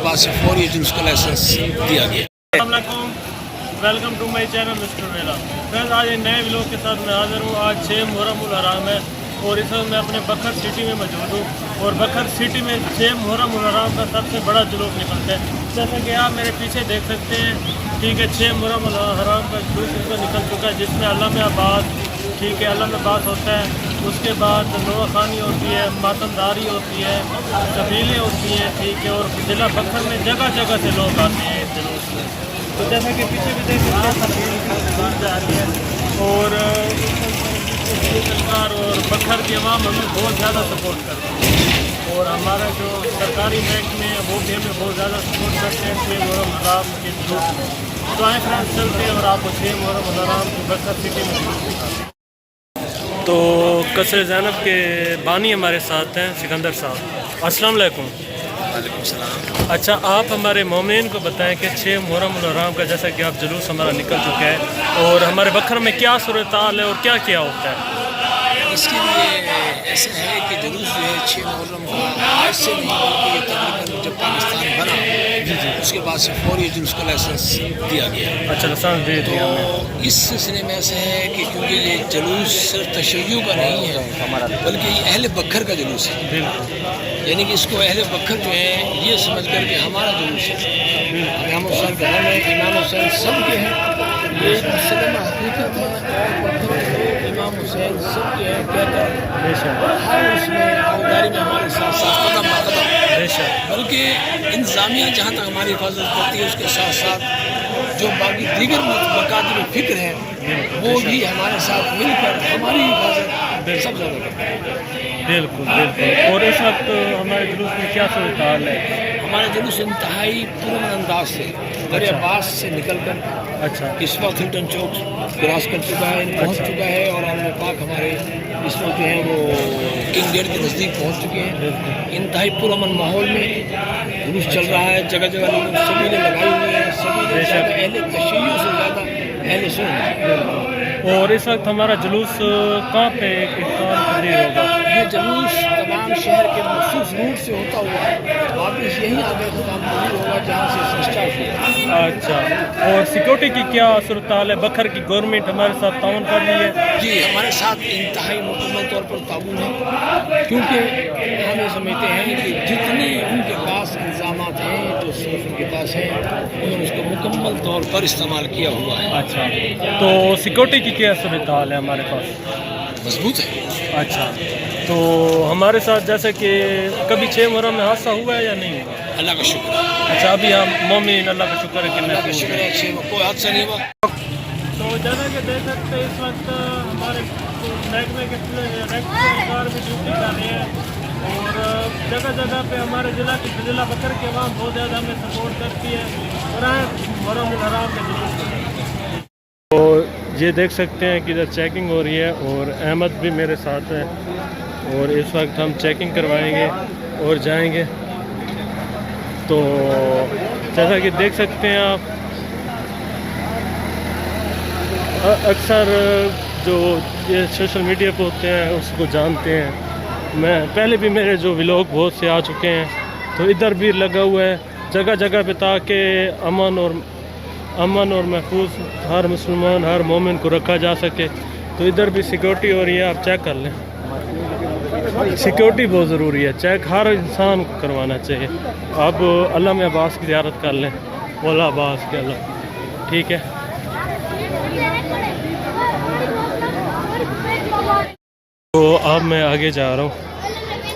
बाद से फौरी जुलूस का लाइसेंस दिया गया। Welcome to my channel mister वेला। फ्रेंड्स, आज एक नए व्लॉग के साथ मैं हाजिर हूँ। आज 6 मुहर्रम उल हराम है और इस वक्त मैं अपने बखर सिटी में मौजूद हूँ और बखर सिटी में 6 मुहर्रम उल हराम का सबसे बड़ा जुलूस निकलता है। जैसा कि आप मेरे पीछे देख सकते हैं, ठीक है, 6 मुहर्रम उल हराम का जुलूस इसमें निकल चुका है, जिसमें अल्लाह अब्बास, ठीक है, अल्लाह अब्बास होता है। उसके बाद नोआ खानी होती है, मातमदारी होती है, कबीलें होती हैं, ठीक है, और ज़िला बखर में जगह जगह से लोग आते हैं इस जुलूस में। तो जैसा कि पीछे भी देख दुकान जा रही है और सरकार और बखर की आवाम हमें बहुत ज़्यादा सपोर्ट करती है और हमारा जो सरकारी महकमे है वो भी हमें बहुत ज़्यादा सपोर्ट करते हैं 6 मुहर्रम हराम के जुलूस में। तो आए फ्रेंड्स, चलते हैं और आपको 6 मुहर्रम हराम की बखर सिटी में जुलूस दिखाते हैं। तो कसर ज़ैनब के बानी हमारे साथ हैं सिकंदर साहब। अस्सलाम वालेकुम। वालेकुम सलाम। अच्छा, आप हमारे मोमिन को बताएं कि 6 मुहर्रम उल हराम का जैसा कि आप जुलूस हमारा निकल चुका है और हमारे बखर में क्या सूरत-ए-हाल है और क्या क्या होता है। इसके लिए ऐसा है कि जुलूस जो है 6 मुहर्रम का आज से नहीं बल्कि ये तकरीबन जब पाकिस्तान बना उसके बाद से फौरी जुलूस का लाइसेंस दिया गया। अच्छा, लाइसेंस दे दिया। तो इस सिलसिले में ऐसा है कि क्योंकि ये जुलूस सिर्फ तशय्युअ का नहीं है बल्कि ये अहले बखर का जुलूस है, यानी कि इसको अहले बखर जो है ये समझ कर के हमारा जुलूस है। इमाम हुसैन के घर में इमाम हुसैन सब के हैं, ये मुसलम हकीकत में इमाम हुसैन सब के हैं कहकर हर उसमें आबादारी में हमारे साथ साथ कदम ब कदम, बल्कि इंतजामिया जहाँ तक हमारी हिफाजत करती है उसके साथ साथ जो बाकी दीगर मकातब फ़िक्र हैं वो भी हमारे साथ मिलकर हमारी हिफाजत सब ज़्यादा करते हैं। बिल्कुल बिल्कुल। और इस वक्त हमारे जुलूस में क्या सूरत-ए-हाल है? हमारा जुलूस इंतहाई पुरअमन अंदाज से दर अब्बास से निकल कर अच्छा इस वक्त हिल्टन चौक क्रॉस कर चुका है, पहुंच चुका है और आलम पाक हमारे इस वक्त जो है वो किंग गेट के नज़दीक पहुंच चुके हैं। इंतहाई पुरअमन माहौल में जुलूस चल रहा है, जगह जगह लोग सभी ने लगाए हुए हैं, सभी ने ज़्यादा अहले तशय्युअ से ज़्यादा अहले सुन्नत। और इस वक्त हमारा जुलूस कहाँ पे तकरीर होगा? ये जुलूस तमाम शहर के मखसूस रूट से होता हुआ वापस यहीं आगे ख़त्म होगा जहाँ से स्टार्ट हुआ। अच्छा, और सिक्योरिटी की क्या सूरत-ए-हाल है? बखर की गवर्नमेंट हमारे साथ ताउन कर रही है? जी, हमारे साथ इंतहाई मुकम्मल तौर पर ताउन है, क्योंकि हम ये समझते हैं कि जितने उनके पास इंतजामात हैं जो सिर्फ उनके पास हैं उन्होंने उसको मुकम्मल तौर पर इस्तेमाल किया हुआ है। अच्छा, तो सिक्योरिटी की क्या सूरत-ए-हाल है हमारे पास? मजबूत है। अच्छा, तो हमारे साथ जैसे कि कभी 6 मुहर्रम में हादसा हुआ है या नहीं हुआ? अल्लाह का शुक्र है। अच्छा, अभी हम मोमिन अल्लाह का शुक्र है कि अल्लाह का शुक्र है, 6 में कोई हादसा नहीं हुआ। तो जैसा कि देख सकते हैं इस वक्त हमारे महकमे के सरकार भी ड्यूटी कर रही है और जगह जगह पे हमारे ज़िला बखर के अवाम बहुत ज़्यादा हमें सपोर्ट करती है और मुहर्रम उल हराम के जुलूस। तो ये देख सकते हैं कि इधर चेकिंग हो रही है और अहमद भी मेरे साथ है और इस वक्त हम चेकिंग करवाएंगे और जाएंगे। तो जैसा कि देख सकते हैं आप, अक्सर जो ये सोशल मीडिया पे होते हैं उसको जानते हैं। मैं पहले भी मेरे जो व्लॉग बहुत से आ चुके हैं, तो इधर भी लगा हुआ है जगह जगह पे ताकि अमन और महफूज हर मुसलमान हर मोमिन को रखा जा सके। तो इधर भी सिक्योरिटी हो रही है, आप चेक कर लें। सिक्योरिटी बहुत ज़रूरी है, चेक हर इंसान को करवाना चाहिए। अब अल्लाह अब्बास की ज़ियारत कर लें, मौला अब्बास के अल्लाह, ठीक है। तो अब मैं आगे जा रहा हूँ,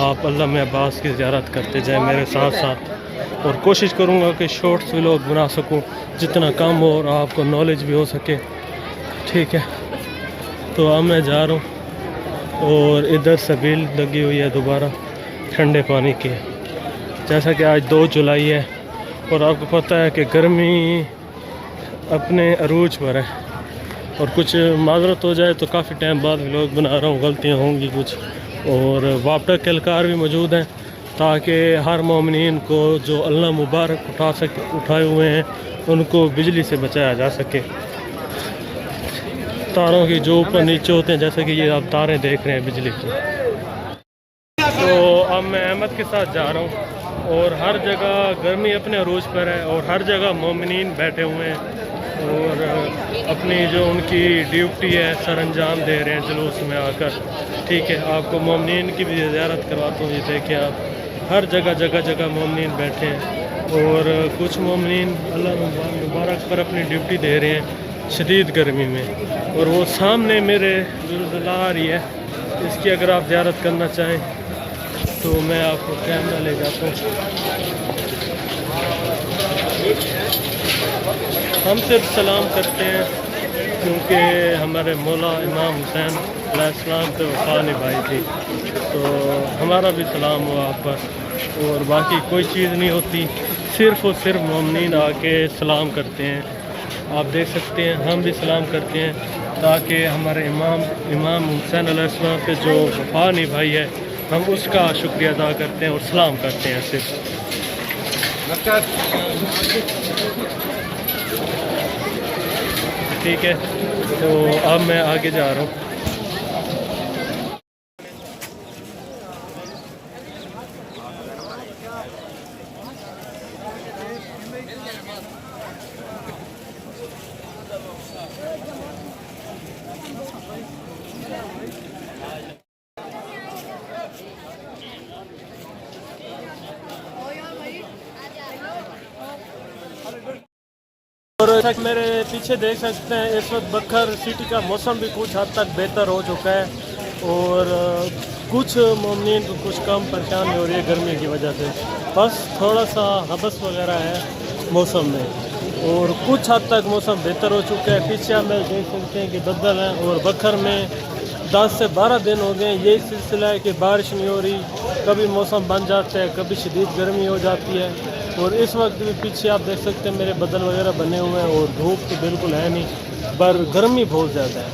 आप अल्लाह अब्बास की ज़ियारत करते जाएं मेरे साथ साथ और कोशिश करूँगा कि शॉर्ट्स व्लॉग बना सकूँ जितना कम हो और आपको नॉलेज भी हो सके, ठीक है। तो अब मैं जा रहा हूँ और इधर सबील लगी हुई है दोबारा ठंडे पानी की, जैसा कि आज 2 जुलाई है और आपको पता है कि गर्मी अपने अरूज पर है और कुछ माजरत हो जाए तो काफ़ी टाइम बाद व्लॉग बना रहा हूँ, गलतियाँ होंगी कुछ। और वापडा के एहलकार भी मौजूद हैं ताकि हर मोमिनीन को जो अल्लाह मुबारक उठाए हुए हैं उनको बिजली से बचाया जा सके। तारों की जो ऊपर नीचे होते हैं, जैसे कि ये आप तारें देख रहे हैं बिजली की। तो अब मैं अहमद के साथ जा रहा हूँ और हर जगह गर्मी अपने अरूज पर है और हर जगह मोमिनीन बैठे हुए हैं और अपनी जो उनकी ड्यूटी है सर अंजाम दे रहे हैं जुलूस में आकर। ठीक है, आपको मोमिनीन की भी ज़ियारत करवाता हूँ। ये देखें आप, हर जगह जगह जगह मोमिनीन बैठे हैं और कुछ मोमिनीन अल्लाह मुबारक पर अपनी ड्यूटी दे रहे हैं शदीद गर्मी में। और वो सामने मेरे ज़ुलज़ला आ रही है, इसकी अगर आप ज़ियारत करना चाहें तो मैं आपको कैमरा ले जाता हूँ। हम सिर्फ सलाम करते हैं क्योंकि हमारे मौला इमाम हुसैन अलैहिस्सलाम पे वफा निभाई थी, तो हमारा भी सलाम हो आप पर। और बाकी कोई चीज़ नहीं होती, सिर्फ़ और सिर्फ मोमिनीन आके सलाम करते हैं। आप देख सकते हैं हम भी सलाम करते हैं ताकि हमारे इमाम हुसैन अलैहिस्सलाम पे जो वफा निभाई है हम उसका शुक्रिया अदा करते हैं और सलाम करते हैं सिर्फ। ठीक है, तो अब मैं आगे जा रहा हूँ। और तक मेरे पीछे देख सकते हैं इस वक्त बखर सिटी का मौसम भी कुछ हद तक बेहतर हो चुका है और कुछ मोमिनीन को कुछ कम परेशानी हो रही है गर्मी की वजह से। बस थोड़ा सा हबस वगैरह है मौसम में और कुछ हद तक मौसम बेहतर हो चुका है। पीछे आप देख सकते हैं कि बदल हैं और बखर में 10 से 12 दिन हो गए यही सिलसिला है कि बारिश नहीं हो रही, कभी मौसम बन जाता है, कभी शदीद गर्मी हो जाती है। और इस वक्त भी पीछे आप देख सकते हैं मेरे बदल वगैरह बने हुए हैं और धूप तो बिल्कुल है नहीं, पर गर्मी बहुत ज़्यादा है।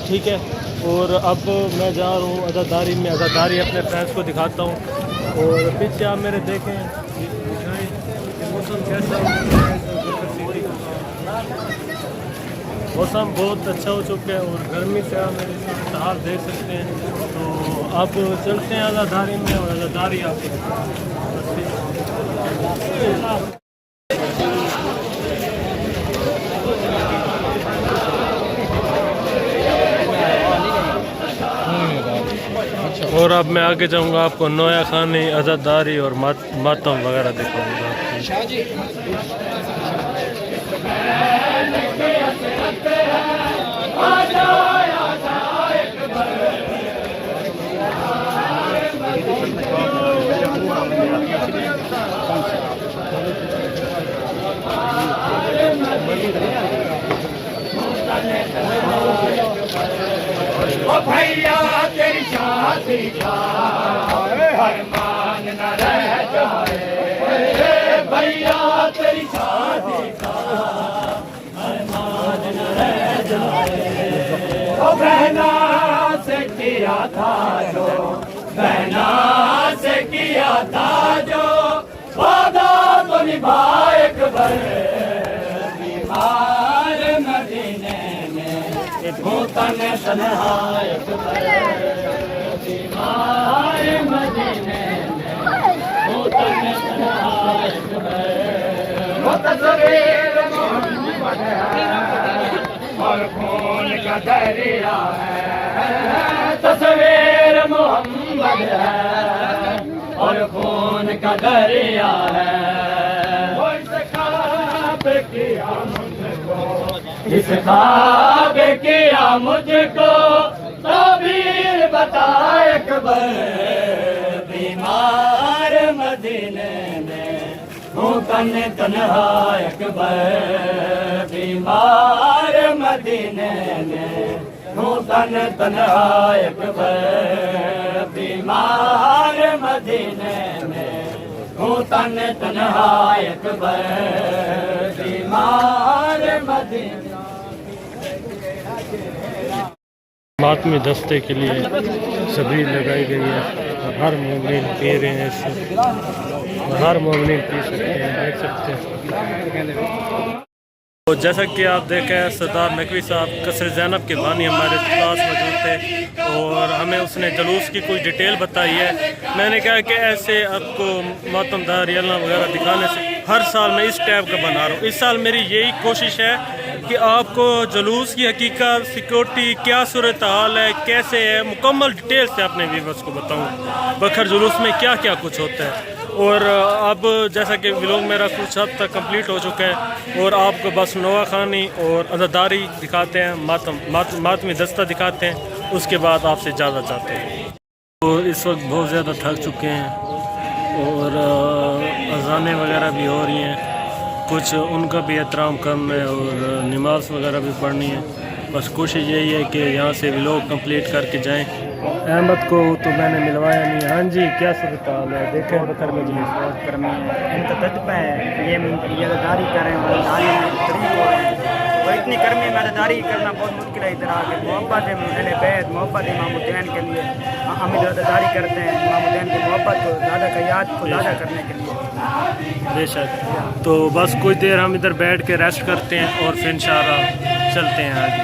ठीक है, और अब मैं जा रहा हूँ अज़ादारी में, अज़ादारी अपने फ्रेंड्स को दिखाता हूँ। और पीछे आप मेरे देखें मौसम कैसा मौसम बहुत अच्छा हो चुका है और गर्मी से आप मेरे हाल देख सकते हैं। तो आप चलते हैं अज़ादारी में और अज़ादारी आपको और अब मैं आगे जाऊंगा, आपको नोया खानी, अज़ादारी और मातम वगैरह दिखाऊंगा। भैया तेरी शादी का अरमान न रह जाए, भैया तेरी शादी का अरमान न रह जाए। ओ बहना से किया था जो, बहना से किया था जो वादा तो निभा एक बार। बीमार मदीने तन तन्हा एक बीमार मदीने में तन तन्हा एक तस्वीर मोहम्मद है और खून का दरिया है। तस्वीर मोहम्मद है और खून का दरिया है। इस ख्वाब किया मुझको ताबीर बता एक बार। बीमार मदीने में हूँ तन तन्हा एक बार। बीमार मदीने में हूँ तन तन्हा एक बार। बीमार मदीने में हूँ तन तन्हा एक बार। बीमार मदीने मातमी दस्ते के लिए सभी लगाई गई है और हर मोमिन पी रहे हैं इससे, हर मोमिन पी सकते हैं, देख सकते हैं। तो जैसा कि आप देखें सरदार नकवी साहब कसर ज़ैनब के बानी हमारे पास मौजूद थे और हमें उसने जलूस की कोई डिटेल बताई है। मैंने कहा कि ऐसे आपको मातमदार यल्ला वगैरह दिखाने से हर साल मैं इस टाइप का बना रहा हूँ। इस साल मेरी यही कोशिश है कि आपको जलूस की हकीकत, सिक्योरिटी क्या सूरत हाल है, कैसे है, मुकम्मल डिटेल से अपने व्यूअर्स को बताऊँ बखर जुलूस में क्या क्या कुछ होता है। और अब जैसा कि व्लॉग मेरा कुछ हद तक कंप्लीट हो चुका है और आपको बस नवा खानी और अज़ादारी दिखाते हैं, मातमी दस्ता दिखाते हैं, उसके बाद आपसे इजाज़त चाहते हैं। तो इस वक्त बहुत ज़्यादा थक चुके हैं और अज़ानें वगैरह भी हो रही हैं, कुछ उनका भी एहतराम करना है और नमाज वगैरह भी पढ़नी है। बस कोशिश यही है कि यहाँ से व्लॉग कंप्लीट करके जाएं। अहमद को तो मैंने मिलवाया नहीं। हाँ जी, क्या सूरत हाल है? देखें बकर में गर्मी इनका तजबा है, ये अदादारी कर रहे हैं, अदादारी में तरीक हो रहे हैं। और इतनी गर्मी में अदादारी करना बहुत मुश्किल है। इधर आके मोहब्बत है बैद, मोहब्बत इमामुद्दीन के लिए हम इधर अदादारी करते हैं, इमामुद्दीन की मोहब्बत को ज़्यादा का याद को ज़्यादा करने के लिए। बेशक। तो बस कुछ देर हम इधर बैठ के रेस्ट करते हैं और फिर इंशाअल्लाह चलते हैं आगे।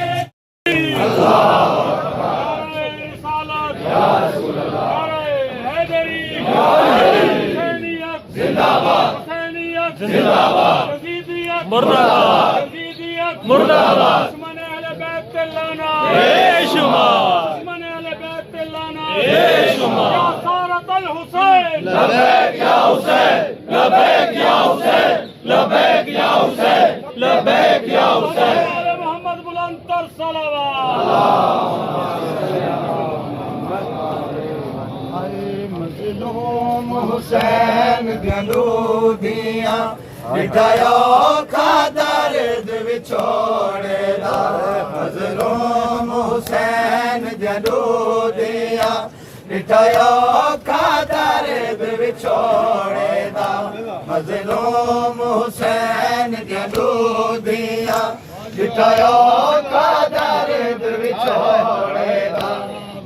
मुर्दाबाद मुर्दाबाद मोहम्मद बुलंद सलावत। हुसैन गंदूदिया मिठायो खादर विछोड़े दा मजलूम हुसैन गंदूदिया मिठायो खादर विछोड़े दा मजलूम हुसैन गंदूदिया मिठायो खादर विछोड़े दा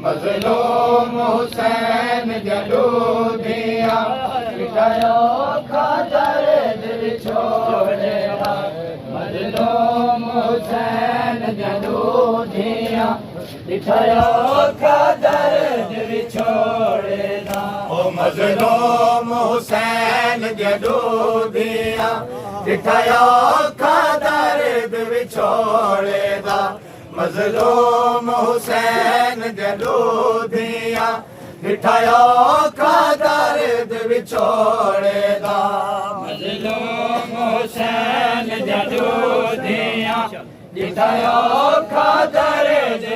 मजलूम हुसैन गंदूदिया मिठायो खादर विछोड़े दा मजलूम हुसैन गंदूदिया मिठायो खादर विछोड़े दा। ओ मजलूम हुसैन गंदूदिया मिठायो खादर विछोड़े दा मजलूम हुसैन गंदूदिया मिठायो खादर विछोड़े दा मजलूम हुसैन गंदूदिया मिठायो खादर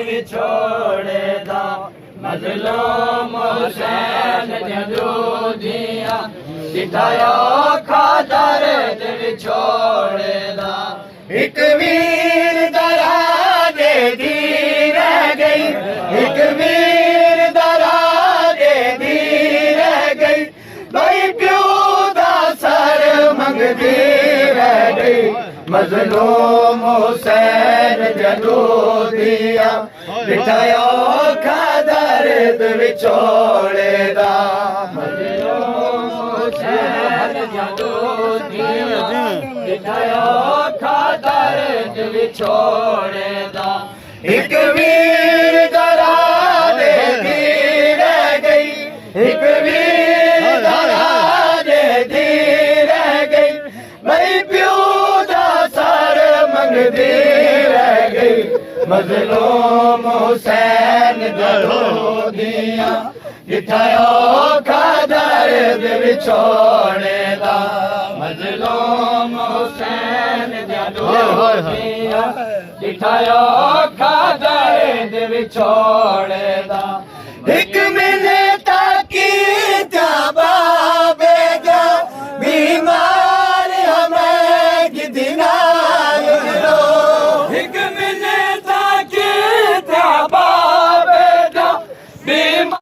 विछोड़े दा मजलूम हुसैन गंदूदिया मिठायो खादर विछोड़े दा। एक वीर दराजे दी रह गई, एक वीर दराजे दी रह गई, भाई प्यो दा सर मंगदी रह गई मजलूम हुसैन गंदूदिया मिठायो खादर विछोड़े दा मजलूम हुसैन गंदूदिया मिठायो खादर विछोड़े दा। एक वीर दराजे दी रह गई, एक वीर दराजे दी रह गई, भाई प्यो दा सर मंगदी रह गई मजलूम हुसैन गंदूदिया मिठायो खादर विछोड़े दा मजलूम हुसैन गंदूदिया मिठायो खादर विछोड़े दा। एक मिले ताकि जाबा बेगा बीमार हमें गिदना लो, एक मिले ताकि जाबा बेगा बीमार।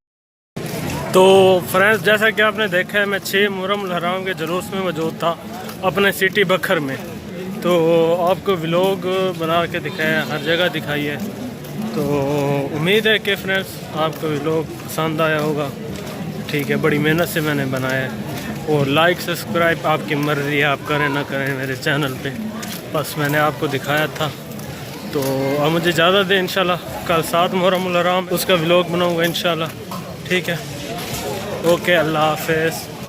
तो फ्रेंड्स, जैसा कि आपने देखा है मैं 6 मुहर्रम लहराम के जुलूस में मौजूद था अपने सिटी बखर में। तो आपको व्लॉग बना के दिखाया, हर जगह दिखाई है। तो उम्मीद है कि फ्रेंड्स आपको व्लॉग पसंद आया होगा। ठीक है, बड़ी मेहनत से मैंने बनाया है और लाइक सब्सक्राइब आपकी मर्ज़ी है, आप करें ना करें मेरे चैनल पे। बस मैंने आपको दिखाया था। तो अब मुझे ज़्यादा दे इंशाल्लाह, कल 7 मुहर्रम उल हराम उसका व्लॉग बनाऊँगा इंशाल्लाह। ठीक है, ओके, अल्लाह हाफ़िज़।